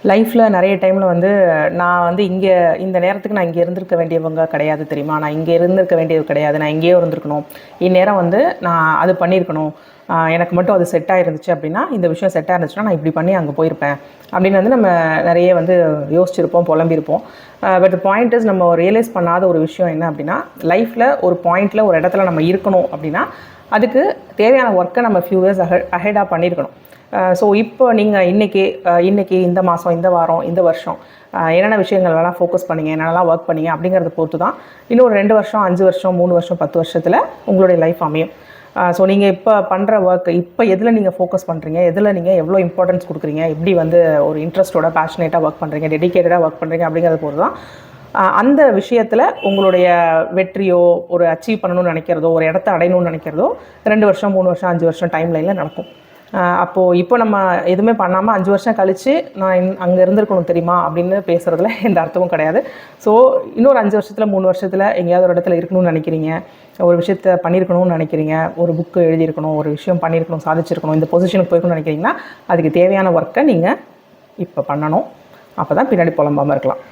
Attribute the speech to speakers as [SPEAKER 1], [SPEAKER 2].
[SPEAKER 1] லைஃப்பில் நிறைய டைமில் வந்து நான் வந்து இந்த நேரத்துக்கு நான் இங்கே இருந்திருக்க வேண்டியவங்க கிடையாது தெரியுமா, நான் இங்கே இருந்திருக்க வேண்டியது கிடையாது, நான் இங்கேயே இருந்திருக்கணும், இந்நேரம் வந்து நான் அது பண்ணியிருக்கணும், எனக்கு மட்டும் அது செட் ஆகிருந்துச்சு அப்படின்னா, இந்த விஷயம் செட் ஆகிருந்துச்சுன்னா நான் இப்படி பண்ணி அங்கே போயிருப்பேன் அப்படின்னு வந்து நம்ம நிறைய வந்து யோசிச்சிருப்போம், புலம்பியிருப்போம். பட் பாயிண்ட் இஸ், நம்ம ரியலைஸ் பண்ணாத ஒரு விஷயம் என்ன அப்படின்னா, லைஃப்பில் ஒரு பாயிண்டில் ஒரு இடத்துல நம்ம இருக்கணும் அப்படின்னா அதுக்கு தேவையான ஒர்க்கை நம்ம ஃபியூ இயர்ஸ் அஹெடாக பண்ணியிருக்கணும். ஸோ இப்போ நீங்கள் இன்றைக்கி இந்த மாதம், இந்த வாரம், இந்த வருஷம் என்னென்ன விஷயங்கள்லாம் ஃபோக்கஸ் பண்ணிங்க, என்னென்னலாம் ஒர்க் பண்ணிங்க அப்படிங்கிறத பொறுத்து தான் இன்னும் ஒரு 2 வருஷம், 5 வருஷம், 3 வருஷம், 10 வருஷத்தில் உங்களுடைய லைஃப் அமையும். ஸோ நீங்கள் இப்போ பண்ணுற ஒர்க், இப்போ எதில் நீங்கள் ஃபோக்கஸ் பண்ணுறீங்க, எதில் நீங்கள் எவ்வளோ இம்பார்ட்டன்ஸ் கொடுக்குறீங்க, எப்படி வந்து ஒரு இன்ட்ரெஸ்ட்டோட பேஷனேட்டாக ஒர்க் பண்ணுறீங்க, டெடிக்கேட்டடாக ஒர்க் பண்ணுறீங்க அப்படிங்கிறத பொறுத்து தான் அந்த விஷயத்தில் உங்களுடைய வெற்றியோ, ஒரு அச்சீவ் பண்ணணும்னு நினைக்கிறதோ, ஒரு இடத்த அடையணும்னு நினைக்கிறதோ 2 வருஷம், 3 வருஷம், 5 வருஷம் டைம் லைனில் நடக்கும். அப்போது இப்போ நம்ம எதுவுமே பண்ணாமல் 5 வருஷம் கழித்து நான் அங்கே இருந்திருக்கணும் தெரியுமா அப்படின்னு பேசுகிறதுல எந்த அர்த்தமும் கிடையாது. ஸோ இன்னொரு 5 வருஷத்தில், 3 வருஷத்தில் எங்கேயாவது ஒரு இடத்துல இருக்கணும்னு நினைக்கிறீங்க, ஒரு விஷயத்த பண்ணியிருக்கணும்னு நினைக்கிறீங்க, ஒரு புக்கு எழுதியிருக்கணும், ஒரு விஷயம் பண்ணியிருக்கணும், சாதிச்சிருக்கணும், இந்த பொசிஷனுக்கு போயிருக்கணும்னு நினைக்கிறீங்கன்னா அதுக்கு தேவையான ஒர்க்கை நீங்கள் இப்போ பண்ணணும். அப்போ தான் பின்னாடி புலம்பாமல் இருக்கலாம்.